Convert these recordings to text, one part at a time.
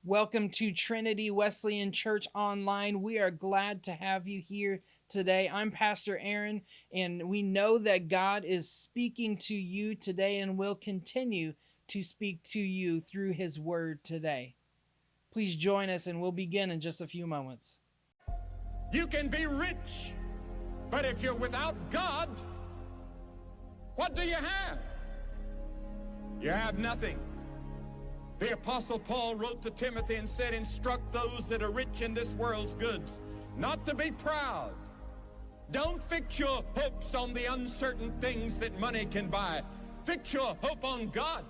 Welcome to Trinity Wesleyan Church Online. We are glad to have you here today. I'm Pastor Aaron, and we know that God is speaking to you today and will continue to speak to you through His Word today. Please join us, and we'll begin in just a few moments. You can be rich, but if you're without God, what do you have? You have nothing. The Apostle Paul wrote to Timothy and said, instruct those that are rich in this world's goods, not to be proud. Don't fix your hopes on the uncertain things that money can buy. Fix your hope on God.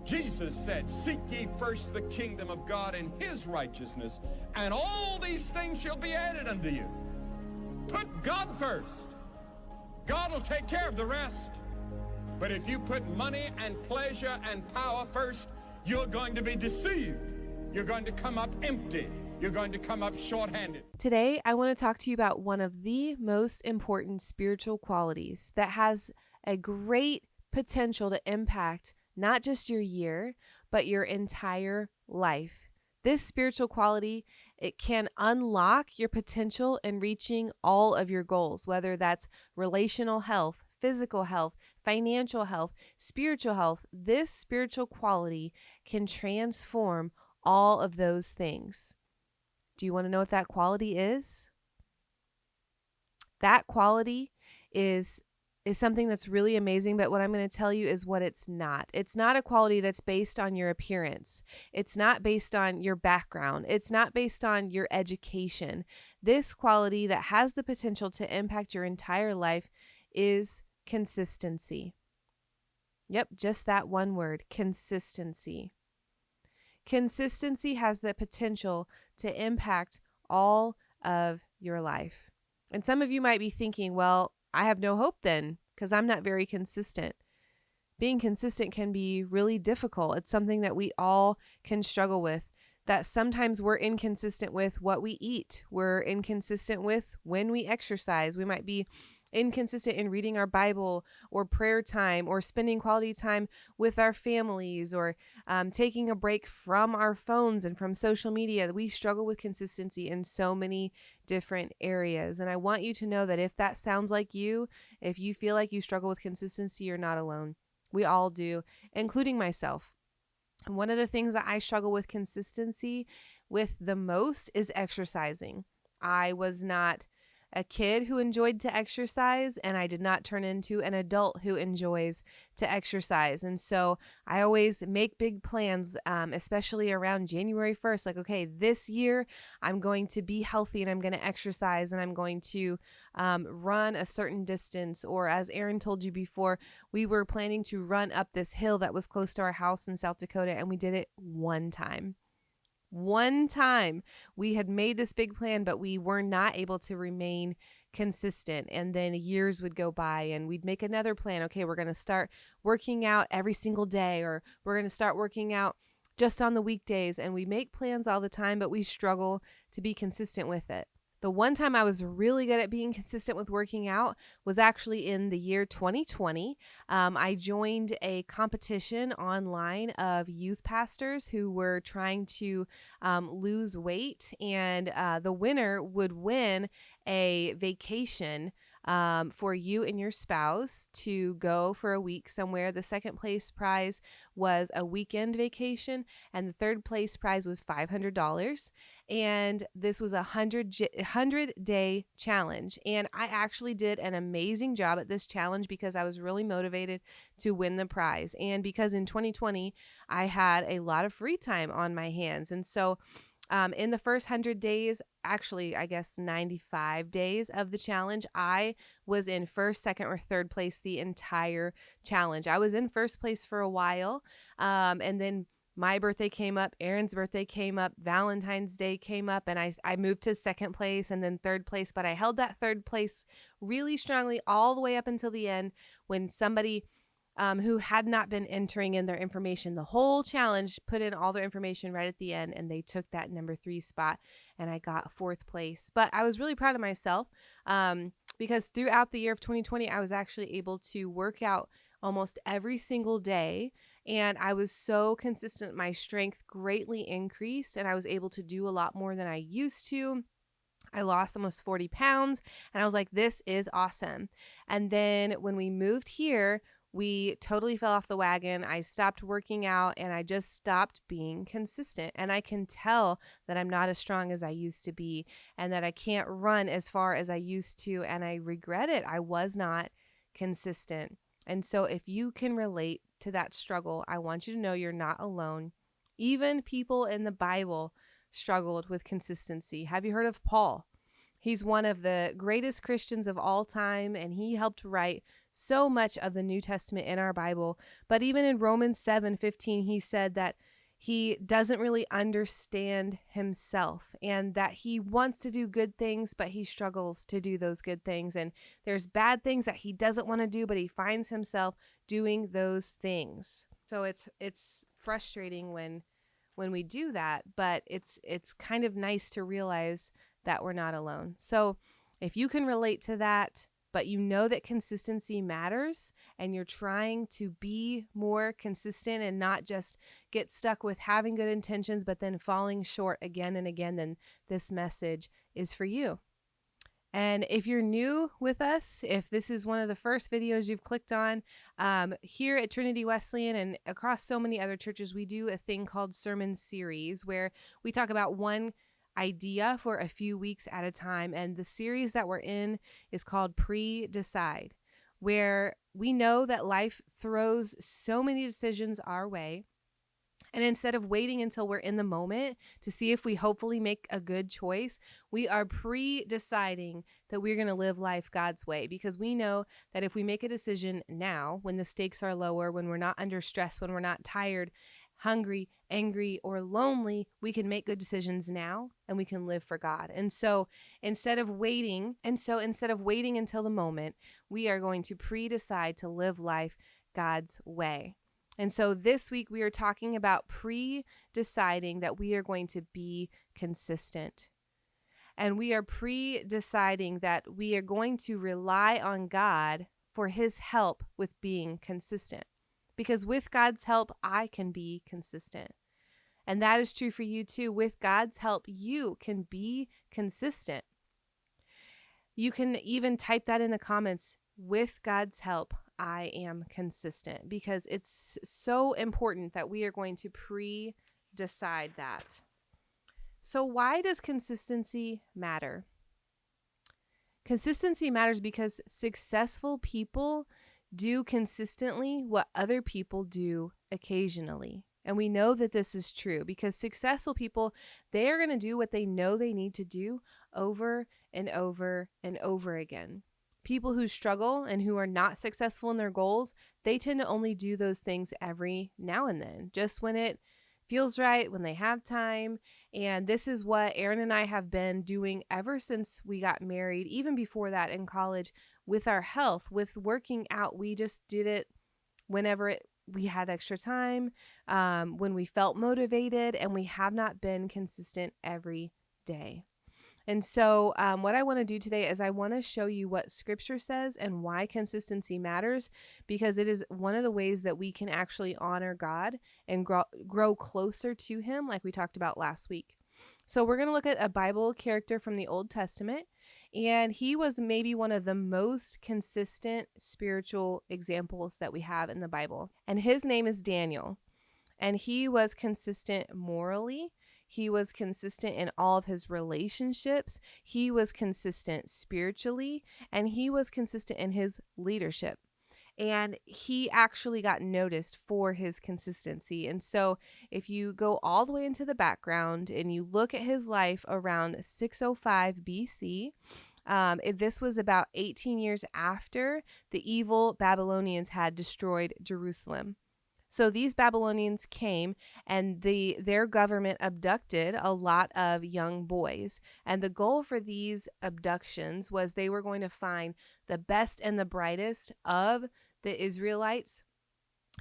Jesus said, seek ye first the kingdom of God and His righteousness, and all these things shall be added unto you. Put God first. God will take care of the rest. But if you put money and pleasure and power first, you're going to be deceived. You're going to come up empty. You're going to come up short-handed. Today, I want to talk to you about one of the most important spiritual qualities that has a great potential to impact not just your year, but your entire life. This spiritual quality, it can unlock your potential in reaching all of your goals, whether that's relational health, physical health, financial health, spiritual health. This spiritual quality can transform all of those things. Do you want to know what that quality is? That quality is something that's really amazing, but what I'm going to tell you is what it's not. It's not a quality that's based on your appearance. It's not based on your background. It's not based on your education. This quality that has the potential to impact your entire life is consistency. Yep, just that one word, consistency. Consistency has the potential to impact all of your life. And some of you might be thinking, well, I have no hope then because I'm not very consistent. Being consistent can be really difficult. It's something that we all can struggle with, that sometimes we're inconsistent with what we eat. We're inconsistent with when we exercise. We might be inconsistent in reading our Bible or prayer time or spending quality time with our families or taking a break from our phones and from social media. We struggle with consistency in so many different areas. And I want you to know that if that sounds like you, if you feel like you struggle with consistency, you're not alone. We all do, including myself. One of the things that I struggle with consistency with the most is exercising. I was not a kid who enjoyed to exercise, and I did not turn into an adult who enjoys to exercise. And so I always make big plans, especially around January 1st, like, okay, this year I'm going to be healthy and I'm going to exercise and I'm going to run a certain distance. Or as Aaron told you before, we were planning to run up this hill that was close to our house in South Dakota, and we did it one time. One time we had made this big plan, but we were not able to remain consistent. And then years would go by and we'd make another plan. Okay, we're going to start working out every single day, or we're going to start working out just on the weekdays. And we make plans all the time, but we struggle to be consistent with it. The one time I was really good at being consistent with working out was actually in the year 2020. I joined a competition online of youth pastors who were trying to lose weight, and the winner would win a vacation for you and your spouse to go for a week somewhere. The second place prize was a weekend vacation, and the third place prize was $500. And this was a 100-day challenge. And I actually did an amazing job at this challenge because I was really motivated to win the prize. And because in 2020, I had a lot of free time on my hands. And so in the first 100 days, actually, I guess 95 days of the challenge, I was in first, second, or third place the entire challenge. I was in first place for a while, and then my birthday came up, Aaron's birthday came up, Valentine's Day came up, and I moved to second place and then third place. But I held that third place really strongly all the way up until the end, when somebody who had not been entering in their information the whole challenge put in all their information right at the end, and they took that number 3 spot, and I got fourth place. But I was really proud of myself because throughout the year of 2020, I was actually able to work out almost every single day And I was so consistent. My strength greatly increased, and I was able to do a lot more than I used to. I lost almost 40 pounds, and I was like, this is awesome. And then when we moved here, we totally fell off the wagon. I stopped working out, and I just stopped being consistent. And I can tell that I'm not as strong as I used to be, and that I can't run as far as I used to. And I regret it. I was not consistent. And so if you can relate to that struggle, I want you to know you're not alone. Even people in the Bible struggled with consistency. Have you heard of Paul? He's one of the greatest Christians of all time, and he helped write so much of the New Testament in our Bible. But even in Romans 7:15, he said that he doesn't really understand himself, and that he wants to do good things, but he struggles to do those good things. And there's bad things that he doesn't want to do, but he finds himself doing those things. So it's frustrating when we do that, but it's kind of nice to realize that we're not alone. So if you can relate to that, but you know that consistency matters, and you're trying to be more consistent and not just get stuck with having good intentions, but then falling short again and again, then this message is for you. And if you're new with us, if this is one of the first videos you've clicked on, here at Trinity Wesleyan and across so many other churches, we do a thing called sermon series where we talk about one idea for a few weeks at a time. And the series that we're in is called Pre-Decide, where we know that life throws so many decisions our way. And instead of waiting until we're in the moment to see if we hopefully make a good choice, we are pre-deciding that we're going to live life God's way, because we know that if we make a decision now, when the stakes are lower, when we're not under stress, when we're not tired, hungry, angry, or lonely, we can make good decisions now and we can live for God. And so instead of waiting until the moment, we are going to pre-decide to live life God's way. And so this week we are talking about pre-deciding that we are going to be consistent. And we are pre-deciding that we are going to rely on God for his help with being consistent. Because with God's help, I can be consistent. And that is true for you too. With God's help, you can be consistent. You can even type that in the comments. With God's help, I am consistent, because it's so important that we are going to pre-decide that. So why does consistency matter? Consistency matters because successful people do consistently what other people do occasionally. And we know that this is true because successful people, they are going to do what they know they need to do over and over and over again. People who struggle and who are not successful in their goals, they tend to only do those things every now and then, just when it feels right, when they have time. And this is what Aaron and I have been doing ever since we got married, even before that in college, with our health, with working out. We just did it whenever we had extra time, when we felt motivated, and we have not been consistent every day. And so what I want to do today is I want to show you what Scripture says and why consistency matters, because it is one of the ways that we can actually honor God and grow closer to him, like we talked about last week. So we're going to look at a Bible character from the Old Testament, and he was maybe one of the most consistent spiritual examples that we have in the Bible. And his name is Daniel, and he was consistent morally. He was consistent in all of his relationships. He was consistent spiritually, and he was consistent in his leadership. And he actually got noticed for his consistency. And so if you go all the way into the background and you look at his life around 605 BC, this was about 18 years after the evil Babylonians had destroyed Jerusalem. So these Babylonians came, and their government abducted a lot of young boys. And the goal for these abductions was they were going to find the best and the brightest of the Israelites,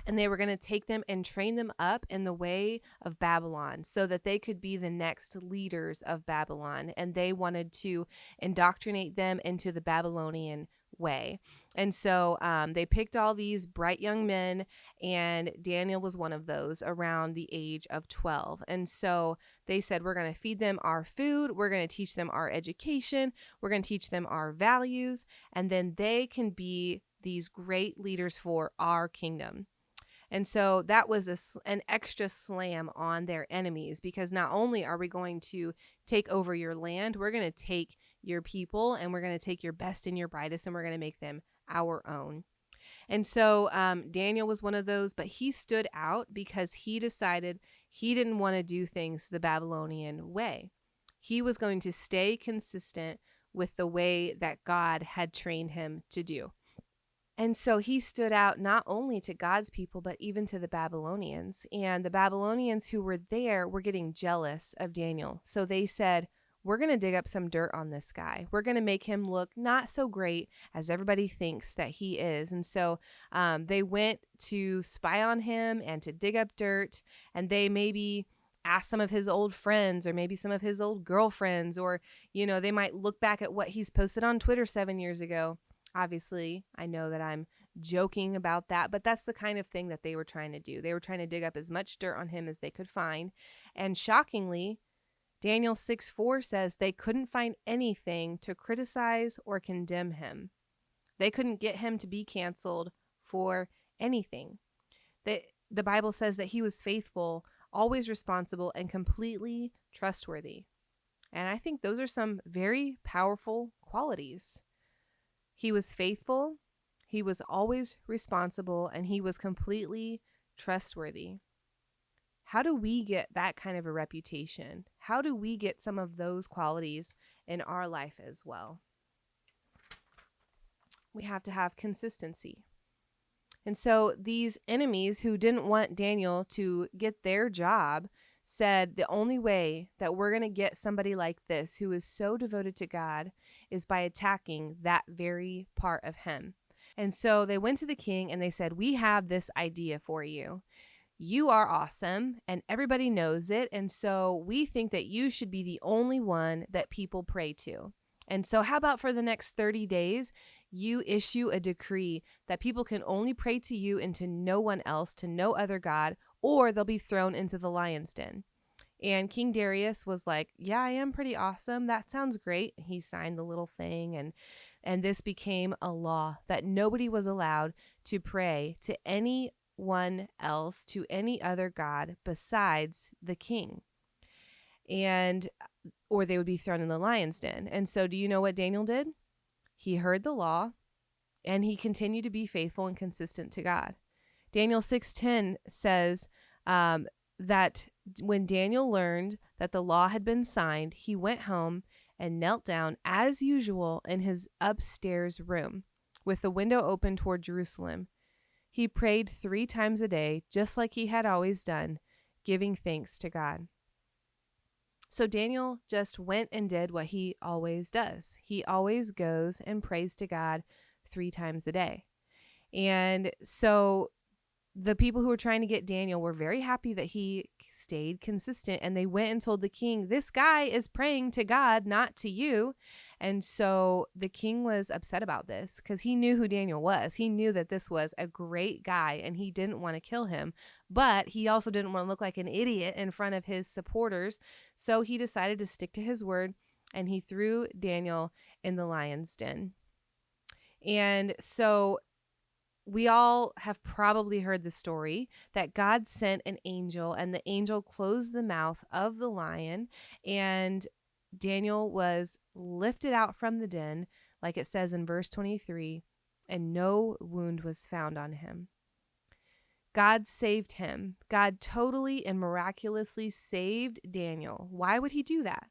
and they were going to take them and train them up in the way of Babylon so that they could be the next leaders of Babylon. And they wanted to indoctrinate them into the Babylonian way. And so they picked all these bright young men, and Daniel was one of those around the age of 12. And so they said, we're going to feed them our food. We're going to teach them our education. We're going to teach them our values. And then they can be these great leaders for our kingdom. And so that was an extra slam on their enemies, because not only are we going to take over your land, we're going to take your people, and we're going to take your best and your brightest, and we're going to make them our own. And so Daniel was one of those, but he stood out because he decided he didn't want to do things the Babylonian way. He was going to stay consistent with the way that God had trained him to do. And so he stood out not only to God's people, but even to the Babylonians. And the Babylonians who were there were getting jealous of Daniel. So they said, we're going to dig up some dirt on this guy. We're going to make him look not so great as everybody thinks that he is. And so they went to spy on him and to dig up dirt. And they maybe asked some of his old friends, or maybe some of his old girlfriends, or, they might look back at what he's posted on Twitter 7 years ago. Obviously, I know that I'm joking about that, but that's the kind of thing that they were trying to do. They were trying to dig up as much dirt on him as they could find. And shockingly, Daniel 6:4 says they couldn't find anything to criticize or condemn him. They couldn't get him to be canceled for anything. The Bible says that he was faithful, always responsible, and completely trustworthy. And I think those are some very powerful qualities. He was faithful, he was always responsible, and he was completely trustworthy. How do we get that kind of a reputation? How do we get some of those qualities in our life as well? We have to have consistency. And so these enemies who didn't want Daniel to get their job said the only way that we're going to get somebody like this who is so devoted to God is by attacking that very part of him. And so they went to the king and they said, we have this idea for you. You are awesome and everybody knows it. And so we think that you should be the only one that people pray to. And so how about for the next 30 days, you issue a decree that people can only pray to you and to no one else, to no other God, or they'll be thrown into the lion's den. And King Darius was like, yeah, I am pretty awesome. That sounds great. He signed the little thing, and this became a law that nobody was allowed to pray to anyone else, to any other god besides the king. Or they would be thrown in the lion's den. And so do you know what Daniel did? He heard the law and he continued to be faithful and consistent to God. Daniel 6:10 says that when Daniel learned that the law had been signed, he went home and knelt down as usual in his upstairs room with the window open toward Jerusalem. He prayed 3 times a day, just like he had always done, giving thanks to God. So Daniel just went and did what he always does. He always goes and prays to God 3 times a day. And so the people who were trying to get Daniel were very happy that he stayed consistent, and they went and told the king, this guy is praying to God, not to you. And so the king was upset about this because he knew who Daniel was. He knew that this was a great guy and he didn't want to kill him, but he also didn't want to look like an idiot in front of his supporters. So he decided to stick to his word, and he threw Daniel in the lion's den. And so we all have probably heard the story that God sent an angel, and the angel closed the mouth of the lion, and Daniel was lifted out from the den, like it says in verse 23, and no wound was found on him. God saved him. God totally and miraculously saved Daniel. Why would he do that?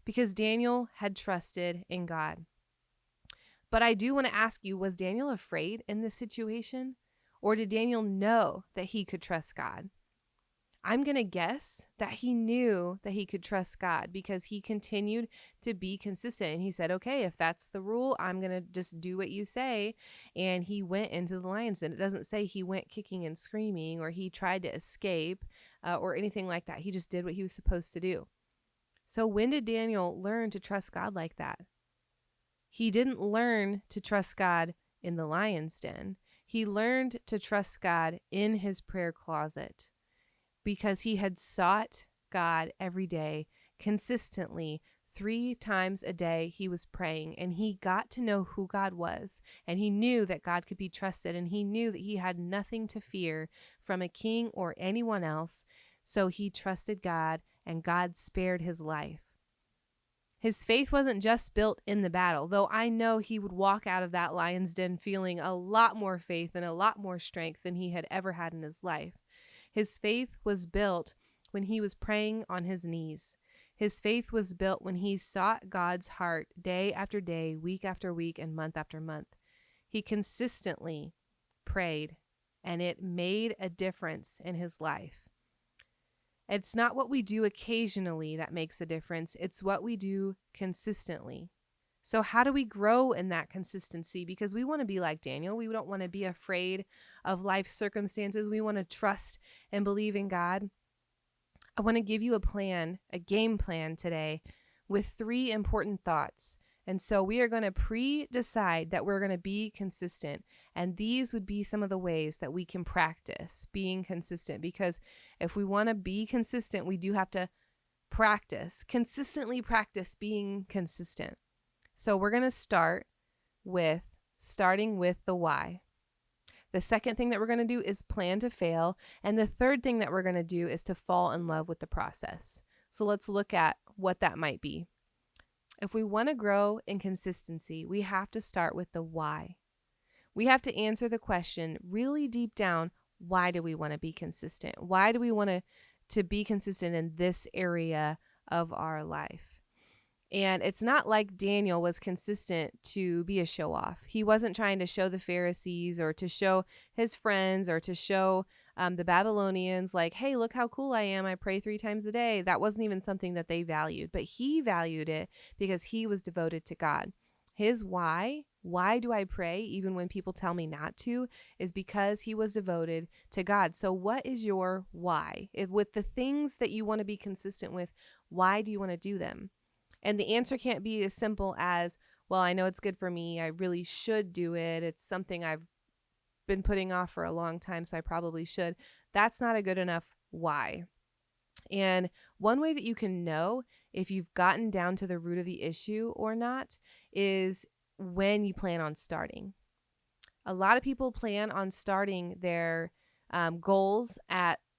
Because Daniel had trusted in God. But I do want to ask you, was Daniel afraid in this situation? Or did Daniel know that he could trust God? I'm going to guess that he knew that he could trust God because he continued to be consistent. And he said, okay, if that's the rule, I'm going to just do what you say. And he went into the lion's den. It doesn't say he went kicking and screaming or he tried to escape or anything like that. He just did what he was supposed to do. So when did Daniel learn to trust God like that? He didn't learn to trust God in the lion's den. He learned to trust God in his prayer closet because he had sought God every day, consistently. 3 times a day he was praying, and he got to know who God was, and he knew that God could be trusted, and he knew that he had nothing to fear from a king or anyone else. So he trusted God, and God spared his life. His faith wasn't just built in the battle, though I know he would walk out of that lion's den feeling a lot more faith and a lot more strength than he had ever had in his life. His faith was built when he was praying on his knees. His faith was built when he sought God's heart day after day, week after week, and month after month. He consistently prayed, and it made a difference in his life. It's not what we do occasionally that makes a difference. It's what we do consistently. So how do we grow in that consistency? Because we want to be like Daniel. We don't want to be afraid of life circumstances. We want to trust and believe in God. I want to give you a plan, a game plan today with 3 important thoughts. And so we are going to pre-decide that we're going to be consistent. And these would be some of the ways that we can practice being consistent. Because if we want to be consistent, we do have to consistently practice being consistent. So we're going to starting with the why. The second thing that we're going to do is plan to fail. And the third thing that we're going to do is to fall in love with the process. So let's look at what that might be. If we want to grow in consistency, we have to start with the why. We have to answer the question really deep down, why do we want to be consistent? Why do we want to be consistent in this area of our life? And it's not like Daniel was consistent to be a show off. He wasn't trying to show the Pharisees or to show his friends or to show the Babylonians like, hey, look how cool I am. I pray 3 times a day. That wasn't even something that they valued, but he valued it because he was devoted to God. His why do I pray even when people tell me not to, is because he was devoted to God. So what is your why? With the things that you want to be consistent with, why do you want to do them? And the answer can't be as simple as, well, I know it's good for me. I really should do it. It's something I've been putting off for a long time, so I probably should. That's not a good enough why. And one way that you can know if you've gotten down to the root of the issue or not is when you plan on starting. A lot of people plan on starting their goals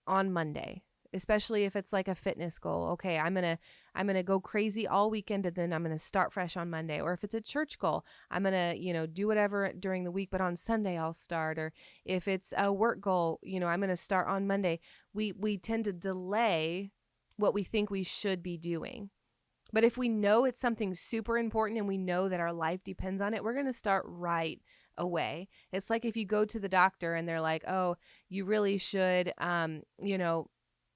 on Monday, especially if it's like a fitness goal. Okay, I'm gonna go crazy all weekend and then I'm gonna start fresh on Monday. Or if it's a church goal, I'm gonna do whatever during the week, but on Sunday I'll start. Or if it's a work goal, I'm gonna start on Monday. We tend to delay what we think we should be doing. But if we know it's something super important and we know that our life depends on it, we're gonna start right away. It's like if you go to the doctor and they're like, oh, you really should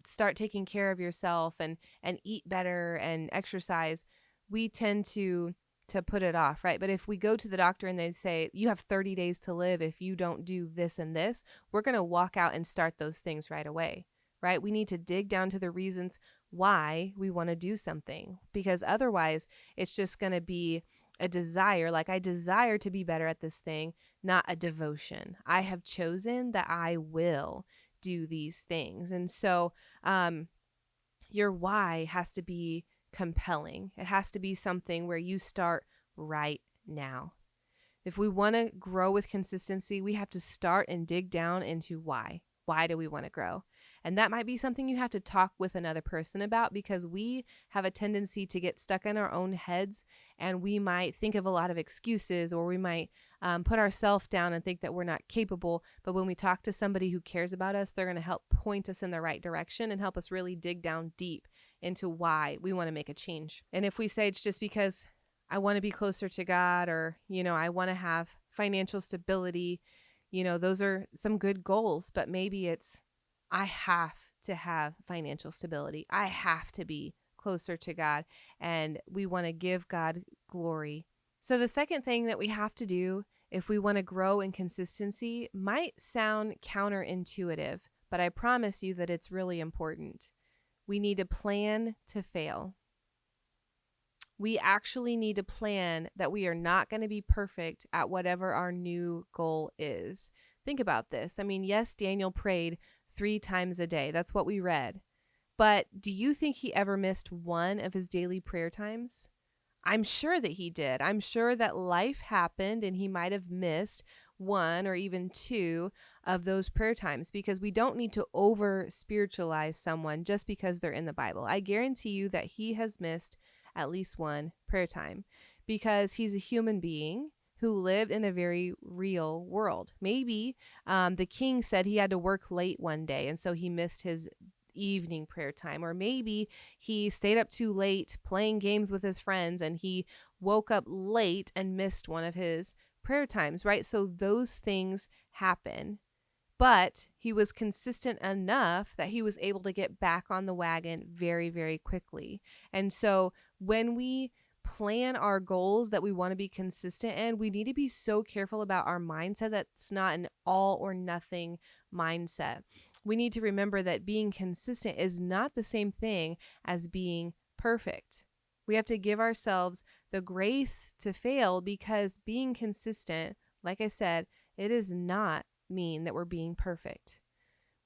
start taking care of yourself and eat better and exercise. We tend to put it off, right? But if we go to the doctor and they say, you have 30 days to live if you don't do this and this, we're going to walk out and start those things right away, right? We need to dig down to the reasons why we want to do something, because otherwise it's just going to be a desire. Like, I desire to be better at this thing, not a devotion. I have chosen that I will do these things. And so your why has to be compelling. It has to be something where you start right now. If we want to grow with consistency, we have to start and dig down into why. Why do we want to grow? And that might be something you have to talk with another person about, because we have a tendency to get stuck in our own heads, and we might think of a lot of excuses, or we might put ourselves down and think that we're not capable. But when we talk to somebody who cares about us, they're going to help point us in the right direction and help us really dig down deep into why we want to make a change. And if we say it's just because I want to be closer to God, or, I want to have financial stability, those are some good goals, but maybe it's, I have to have financial stability. I have to be closer to God, and we want to give God glory. So the second thing that we have to do if we want to grow in consistency might sound counterintuitive, but I promise you that it's really important. We need to plan to fail. we actually need to plan that we are not going to be perfect at whatever our new goal is. Think about this. I mean, yes, Daniel prayed 3 times a day. That's what we read. But do you think he ever missed one of his daily prayer times? I'm sure that he did. I'm sure that life happened and he might have missed 1 or even 2 of those prayer times, because we don't need to over spiritualize someone just because they're in the Bible. I guarantee you that he has missed at least 1 prayer time because he's a human being who lived in a very real world. Maybe the king said he had to work late one day, and so he missed his evening prayer time. Or maybe he stayed up too late playing games with his friends and he woke up late and missed one of his prayer times, right? So those things happen. But he was consistent enough that he was able to get back on the wagon very, very quickly. And so when we plan our goals that we want to be consistent in, we need to be so careful about our mindset that's not an all or nothing mindset. We need to remember that being consistent is not the same thing as being perfect. We have to give ourselves the grace to fail, because being consistent, like I said, it does not mean that we're being perfect.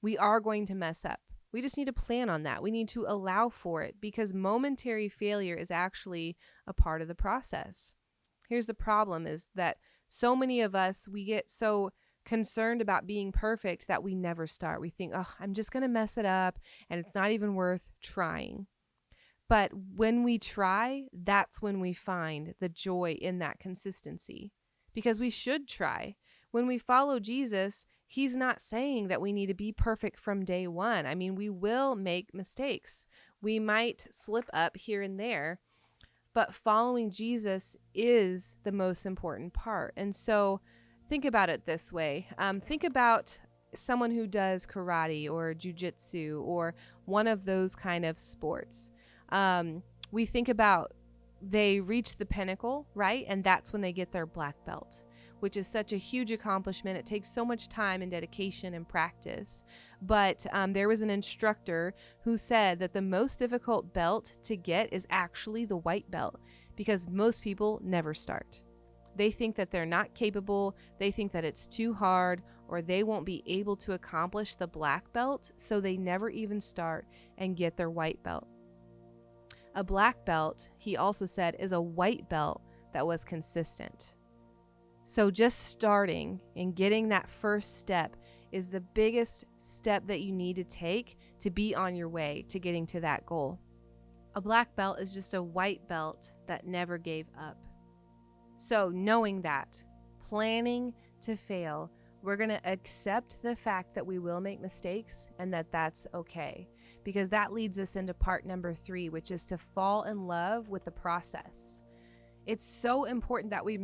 We are going to mess up. We just need to plan on that. We need to allow for it, because momentary failure is actually a part of the process. Here's the problem, is that so many of us, we get so concerned about being perfect that we never start. We think, oh, I'm just going to mess it up and it's not even worth trying. But when we try, that's when we find the joy in that consistency, because we should try. When we follow Jesus, he's not saying that we need to be perfect from day one. I mean, we will make mistakes. We might slip up here and there, but following Jesus is the most important part. And so think about it this way. Think about someone who does karate or jujitsu or one of those kind of sports. We think about they reach the pinnacle, right? And that's when they get their black belt, which is such a huge accomplishment. It takes so much time and dedication and practice. But there was an instructor who said that the most difficult belt to get is actually the white belt, because most people never start. They think that they're not capable, they think that it's too hard, or they won't be able to accomplish the black belt, so they never even start and get their white belt. A black belt, he also said, is a white belt that was consistent. So just starting and getting that first step is the biggest step that you need to take to be on your way to getting to that goal. A black belt is just a white belt that never gave up. So knowing that, planning to fail, we're going to accept the fact that we will make mistakes and that that's okay, because that leads us into part number 3, which is to fall in love with the process. It's so important that we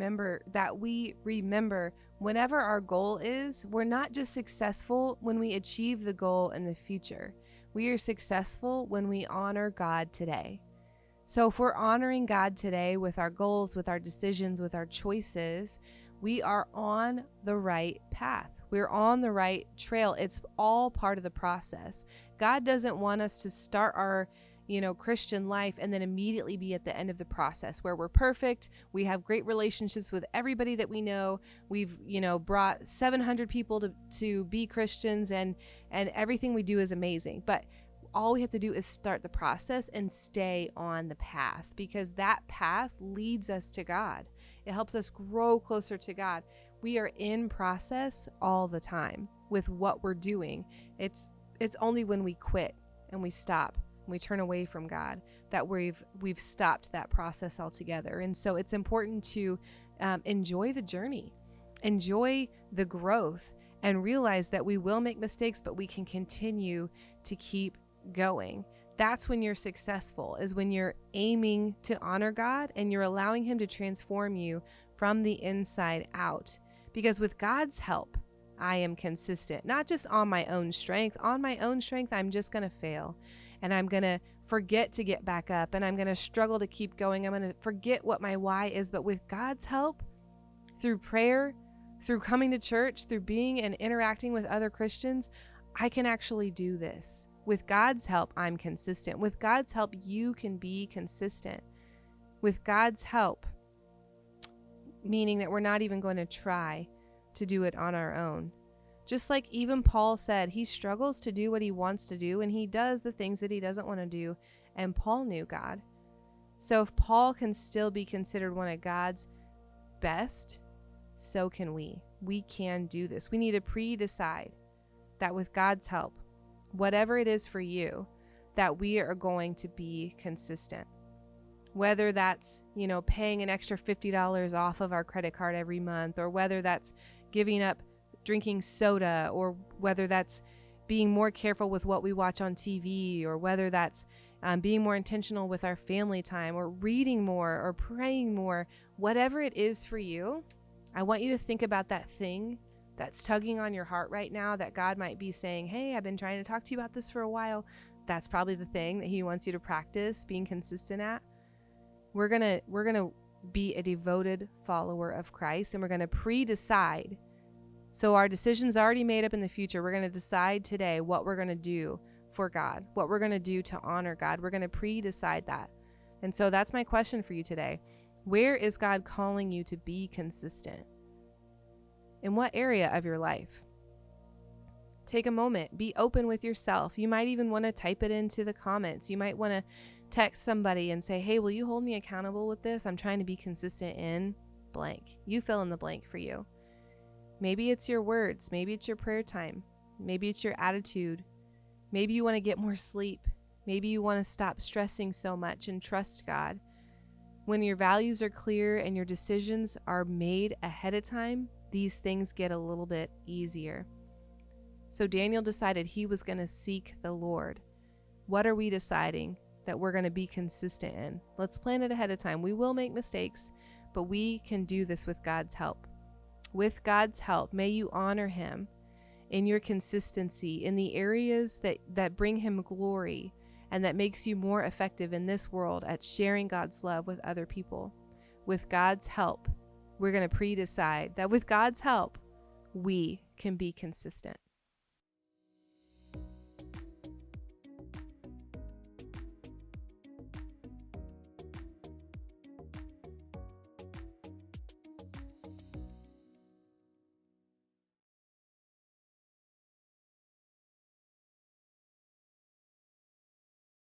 remember whenever our goal is, we're not just successful when we achieve the goal in the future. We are successful when we honor God today. So if we're honoring God today with our goals, with our decisions, with our choices, we are on the right path. We're on the right trail. It's all part of the process. God doesn't want us to start our Christian life and then immediately be at the end of the process where we're perfect. We have great relationships with everybody that we know. We've, brought 700 people to be Christians, and everything we do is amazing. But all we have to do is start the process and stay on the path, because that path leads us to God. It helps us grow closer to God. We are in process all the time with what we're doing. It's only when we quit and we stop, we turn away from God, that we've stopped that process altogether. And so it's important to enjoy the journey, enjoy the growth, and realize that we will make mistakes, but we can continue to keep going. That's when you're successful, is when you're aiming to honor God and you're allowing him to transform you from the inside out. Because with God's help, I am consistent, not just on my own strength. On my own strength, I'm just going to fail, and I'm going to forget to get back up, and I'm going to struggle to keep going. I'm going to forget what my why is. But with God's help, through prayer, through coming to church, through being and interacting with other Christians, I can actually do this. With God's help, I'm consistent. With God's help, you can be consistent. with God's help, meaning that we're not even going to try to do it on our own. Just like even Paul said, he struggles to do what he wants to do, and he does the things that he doesn't want to do, and Paul knew God. So if Paul can still be considered one of God's best, so can we. We can do this. We need to pre-decide that with God's help, whatever it is for you, that we are going to be consistent. Whether that's, paying an extra $50 off of our credit card every month, or whether that's giving up drinking soda, or whether that's being more careful with what we watch on TV, or whether that's being more intentional with our family time, or reading more, or praying more, whatever it is for you, I want you to think about that thing that's tugging on your heart right now that God might be saying, hey, I've been trying to talk to you about this for a while. That's probably the thing that he wants you to practice being consistent at. We're gonna be a devoted follower of Christ, and we're gonna pre-decide. So our decision's already made up in the future. We're gonna decide today what we're gonna do for God, what we're gonna do to honor God. We're gonna pre-decide that. And so that's my question for you today. Where is God calling you to be consistent? In what area of your life? Take a moment. Be open with yourself. You might even want to type it into the comments. You might want to text somebody and say, hey, will you hold me accountable with this? I'm trying to be consistent in blank. You fill in the blank for you. Maybe it's your words. Maybe it's your prayer time. Maybe it's your attitude. Maybe you want to get more sleep. Maybe you want to stop stressing so much and trust God. When your values are clear and your decisions are made ahead of time, these things get a little bit easier. So Daniel decided he was going to seek the Lord. What are we deciding that we're going to be consistent in? Let's plan it ahead of time. We will make mistakes, but we can do this with God's help. With God's help, may you honor him in your consistency, in the areas that bring him glory and that makes you more effective in this world at sharing God's love with other people. With God's help, we're going to pre-decide that with God's help, we can be consistent.